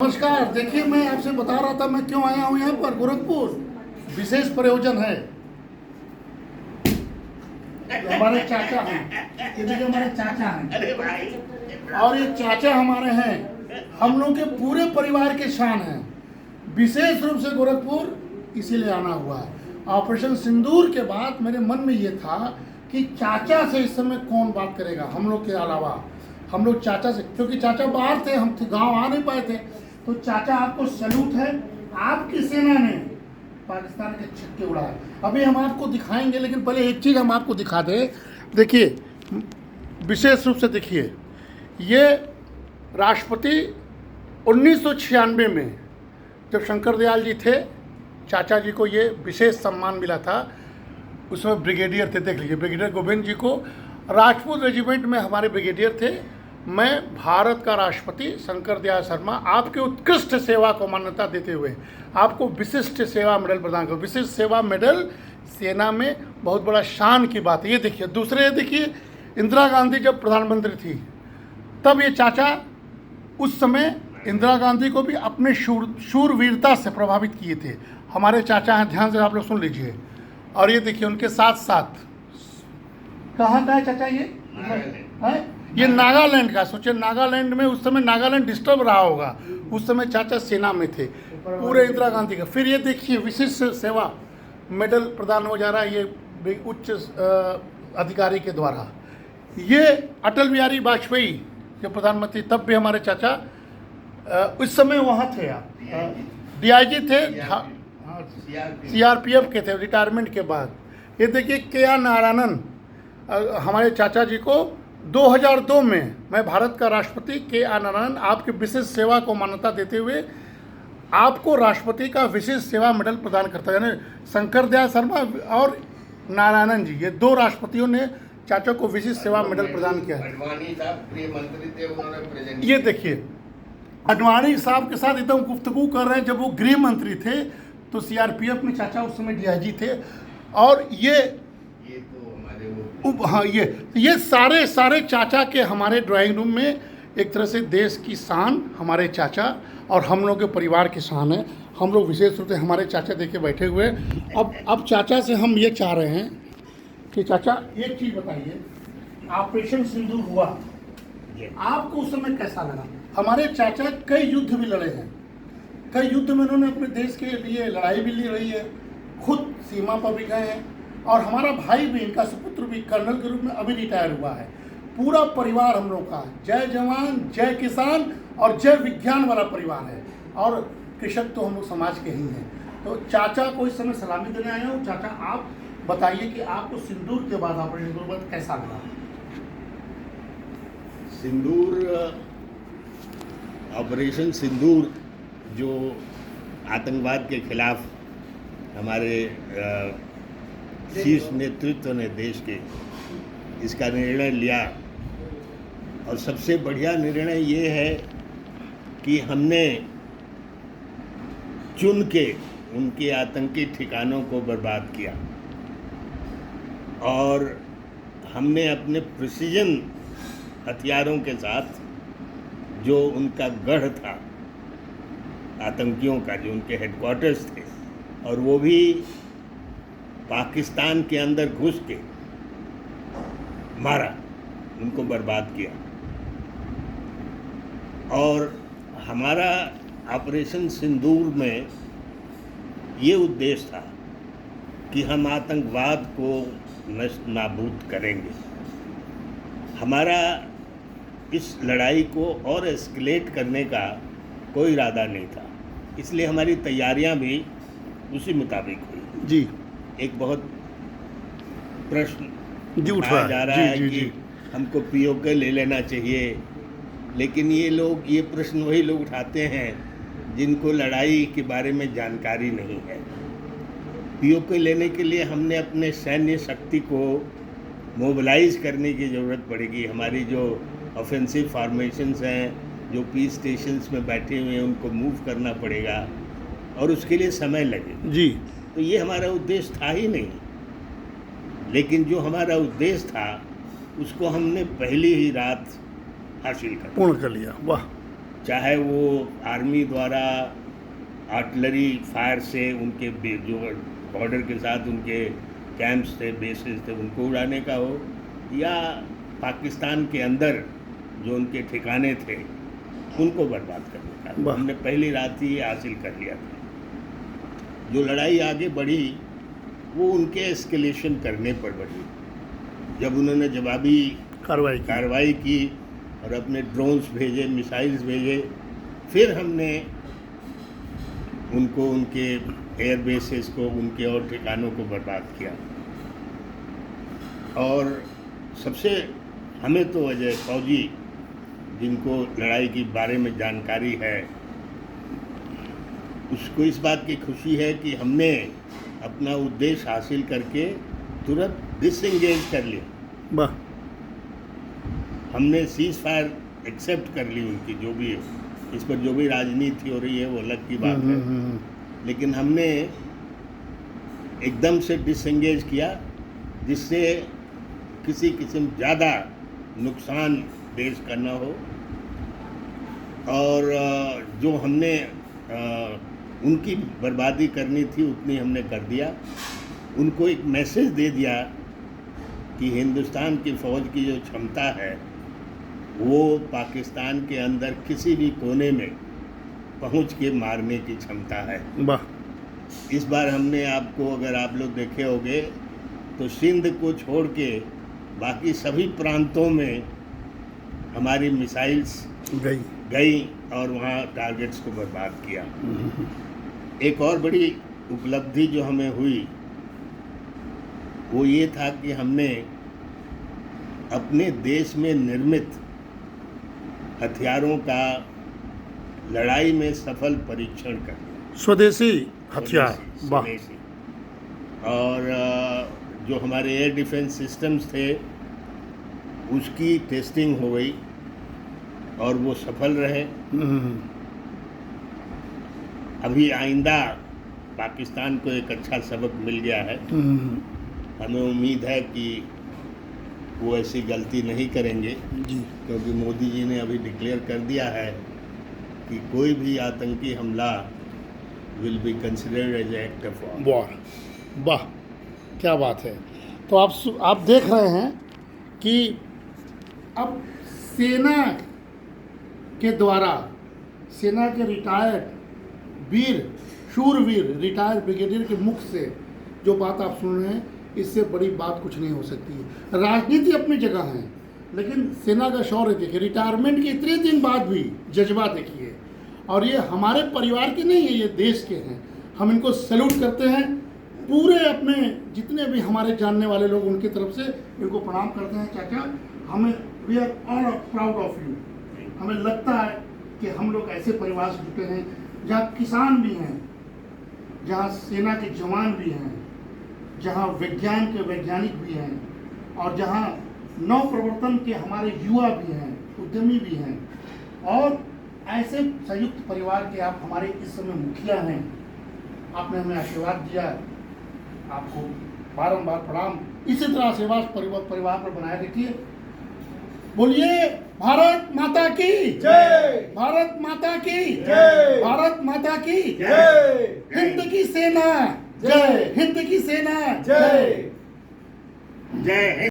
नमस्कार। देखिए, मैं आपसे बता रहा था मैं क्यों आया हूँ यहाँ पर गोरखपुर। विशेष प्रयोजन है। हमारे चाचा हैं, ये देखिए हमारे चाचा हैं। अरे भाई, और ये चाचा हमारे हैं, हम लोग के पूरे परिवार के शान हैं। विशेष रूप से गोरखपुर इसीलिए आना हुआ है। ऑपरेशन सिंदूर के बाद मेरे मन में ये था कि चाचा से इस समय कौन बात करेगा हम लोग के अलावा। हम लोग चाचा से, क्योंकि चाचा बाहर थे, हम गांव आ नहीं पाए थे। तो चाचा आपको सैल्यूट है, आपकी सेना ने पाकिस्तान के छक्के उड़ाए। अभी हम आपको दिखाएंगे, लेकिन पहले एक चीज़ हम आपको दिखा दें। देखिए, विशेष रूप से देखिए, ये राष्ट्रपति 1996 में जब शंकर दयाल जी थे, चाचा जी को ये विशेष सम्मान मिला था। उसमें ब्रिगेडियर थे, देख लीजिए, ब्रिगेडियर गोविंद जी को। राजपूत रेजिमेंट में हमारे ब्रिगेडियर थे। मैं भारत का राष्ट्रपति शंकर दयाल शर्मा आपके उत्कृष्ट सेवा को मान्यता देते हुए आपको विशिष्ट सेवा मेडल प्रदान करूँ। विशिष्ट सेवा मेडल सेना में बहुत बड़ा शान की बात है। ये देखिए, दूसरे ये देखिए, इंदिरा गांधी जब प्रधानमंत्री थी तब ये चाचा उस समय इंदिरा गांधी को भी अपने शूरवीरता से प्रभावित किए थे। हमारे चाचा हैं, ध्यान से आप लोग सुन लीजिए। और ये देखिए, उनके साथ साथ कहाँ का है चाचा ये है? ये नागालैंड का। सोचिए, नागालैंड में उस समय नागालैंड डिस्टर्ब रहा होगा, उस समय चाचा सेना में थे, पूरे इंदिरा गांधी का। फिर ये देखिए, विशिष्ट सेवा मेडल प्रदान हो जा रहा है ये उच्च अधिकारी के द्वारा। ये अटल बिहारी वाजपेयी जब प्रधानमंत्री, तब भी हमारे चाचा उस समय वहाँ थे, DIG थे, CRPF के थे रिटायरमेंट के बाद। ये देखिए, KR नारायणन हमारे चाचा जी को 2002 में मैं भारत का राष्ट्रपति KR नारायणन आपकी विशेष सेवा को मान्यता देते हुए आपको राष्ट्रपति का विशेष सेवा मेडल प्रदान करता है। यानी शंकर दयाल शर्मा और नारायणन जी, ये दो राष्ट्रपतियों ने चाचा को विशेष सेवा मेडल प्रदान किया है। अडवाणी साहब गृह मंत्री थे, उन्होंने प्रेजेंट। ये देखिए, अडवाणी साहब के साथ एकदम गुफ्तगू कर रहे हैं। जब वो गृह मंत्री थे तो CRPF में चाचा उस समय DIG थे। और ये तो हमारे वो हाँ, ये सारे चाचा के हमारे ड्राइंग रूम में एक तरह से देश की शान हमारे चाचा और हम लोग के परिवार की शान है। हम लोग विशेष रूप से हमारे चाचा देखे बैठे हुए। अब चाचा से हम ये चाह रहे हैं कि चाचा एक चीज़ बताइए, ऑपरेशन सिंदूर हुआ, आपको उस समय कैसा लगा? हमारे चाचा कई युद्ध भी लड़े हैं, कई युद्ध में उन्होंने अपने देश के लिए लड़ाई भी ली रही है, खुद सीमा पर भी गए हैं। और हमारा भाई भी, इनका सुपुत्र भी कर्नल के रूप में अभी रिटायर हुआ है। पूरा परिवार हम लोग का जय जवान जय किसान और जय विज्ञान वाला परिवार है। और कृषक तो हम लोग समाज के ही हैं। तो चाचा को इस समय सलामी देने आया हूँ। चाचा, आप बताइए कि आपको सिंदूर के बाद, ऑपरेशन सिंदूर के बाद कैसा लगा? सिंदूर, ऑपरेशन सिंदूर जो आतंकवाद के खिलाफ हमारे शीर्ष नेतृत्व ने देश के इसका निर्णय लिया, और सबसे बढ़िया निर्णय ये है कि हमने चुन के उनके आतंकी ठिकानों को बर्बाद किया और हमने अपने प्रिसीजन हथियारों के साथ जो उनका गढ़ था आतंकियों का, जो उनके हेडक्वार्टर्स थे, और वो भी पाकिस्तान के अंदर घुस के मारा, उनको बर्बाद किया। और हमारा ऑपरेशन सिंदूर में ये उद्देश्य था कि हम आतंकवाद को नष्ट नाबूद करेंगे। हमारा इस लड़ाई को और एस्केलेट करने का कोई इरादा नहीं था, इसलिए हमारी तैयारियां भी उसी मुताबिक हुई। जी, एक बहुत प्रश्न जी उठाया जा रहा है जी, कि जी। हमको POK ले लेना चाहिए, लेकिन ये प्रश्न वही लोग उठाते हैं जिनको लड़ाई के बारे में जानकारी नहीं है। POK लेने के लिए हमने अपने सैन्य शक्ति को मोबिलाइज करने की ज़रूरत पड़ेगी। हमारी जो ऑफेंसिव फॉर्मेशंस हैं, जो पीस स्टेशंस में बैठे हुए हैं, उनको मूव करना पड़ेगा और उसके लिए समय लगेगा। जी, तो ये हमारा उद्देश्य था ही नहीं, लेकिन जो हमारा उद्देश्य था उसको हमने पहली ही रात हासिल कर पूर्ण कर लिया। वाह, चाहे वो आर्मी द्वारा आर्टिलरी फायर से उनके जो बॉर्डर के साथ उनके कैंप्स थे, बेसेस थे, उनको उड़ाने का हो, या पाकिस्तान के अंदर जो उनके ठिकाने थे उनको बर्बाद करने का। हमने पहली रात ही ये हासिल कर लिया था। जो लड़ाई आगे बढ़ी वो उनके एस्केलेशन करने पर बढ़ी, जब उन्होंने जवाबी कार्रवाई की और अपने ड्रोन्स भेजे, मिसाइल्स भेजे, फिर हमने उनको, उनके एयर बेसेस को, उनके और ठिकानों को बर्बाद किया। और सबसे हमें तो अजय फौजी जिनको लड़ाई के बारे में जानकारी है, उसको इस बात की खुशी है कि हमने अपना उद्देश्य हासिल करके तुरंत डिसएंगेज कर लिया। हमने सीज फायर एक्सेप्ट कर ली उनकी, जो भी इस पर जो भी राजनीति हो रही है वो अलग की बात है, लेकिन हमने एकदम से डिसएंगेज किया, जिससे किसी किस्म ज़्यादा नुकसान देश का ना हो। और जो हमने उनकी बर्बादी करनी थी उतनी हमने कर दिया। उनको एक मैसेज दे दिया कि हिंदुस्तान की फ़ौज की जो क्षमता है वो पाकिस्तान के अंदर किसी भी कोने में पहुंच के मारने की क्षमता है। इस बार हमने आपको, अगर आप लोग देखे होंगे तो सिंध को छोड़ के बाकी सभी प्रांतों में हमारी मिसाइल्स गई और वहाँ टारगेट्स को बर्बाद किया। एक और बड़ी उपलब्धि जो हमें हुई वो ये था कि हमने अपने देश में निर्मित हथियारों का लड़ाई में सफल परीक्षण कर लिया। स्वदेशी हथियार, स्वदेशी। और जो हमारे एयर डिफेंस सिस्टम्स थे उसकी टेस्टिंग हो गई और वो सफल रहे। अभी आइंदा पाकिस्तान को एक अच्छा सबक मिल गया है। हमें उम्मीद है कि वो ऐसी गलती नहीं करेंगे जी, क्योंकि मोदी जी ने अभी डिक्लेयर कर दिया है कि कोई भी आतंकी हमला will be considered as act of war. वाह, क्या बात है। तो आप देख रहे हैं कि अब सेना के द्वारा, सेना के रिटायर्ड शूरवीर रिटायर्ड ब्रिगेडियर के मुख से जो बात आप सुन रहे हैं, इससे बड़ी बात कुछ नहीं हो सकती है। राजनीति अपनी जगह है, लेकिन सेना का शौर्य देखिए, रिटायरमेंट के इतने दिन बाद भी जज्बा देखिए। और ये हमारे परिवार के नहीं है, ये देश के हैं। हम इनको सैल्यूट करते हैं। पूरे अपने जितने भी हमारे जानने वाले लोग उनकी तरफ से इनको प्रणाम करते हैं। चाचा, हमें we are all proud of you. हमें लगता है कि हम लोग ऐसे परिवार से जुटे हैं जहाँ किसान भी हैं, जहाँ सेना के जवान भी हैं, जहाँ विज्ञान के वैज्ञानिक भी हैं, और जहाँ नव प्रवर्तन के हमारे युवा भी हैं, उद्यमी भी हैं। और ऐसे संयुक्त परिवार के आप हमारे इस समय मुखिया हैं। आपने हमें आशीर्वाद दिया, आपको बारंबार प्रणाम। इसी तरह आशीर्वाद परिवार पर बनाए रखिए। बोलिए भारत माता की जय, भारत माता की जय, भारत माता की जय, हिंद की सेना जय, हिंद की सेना जय, जय।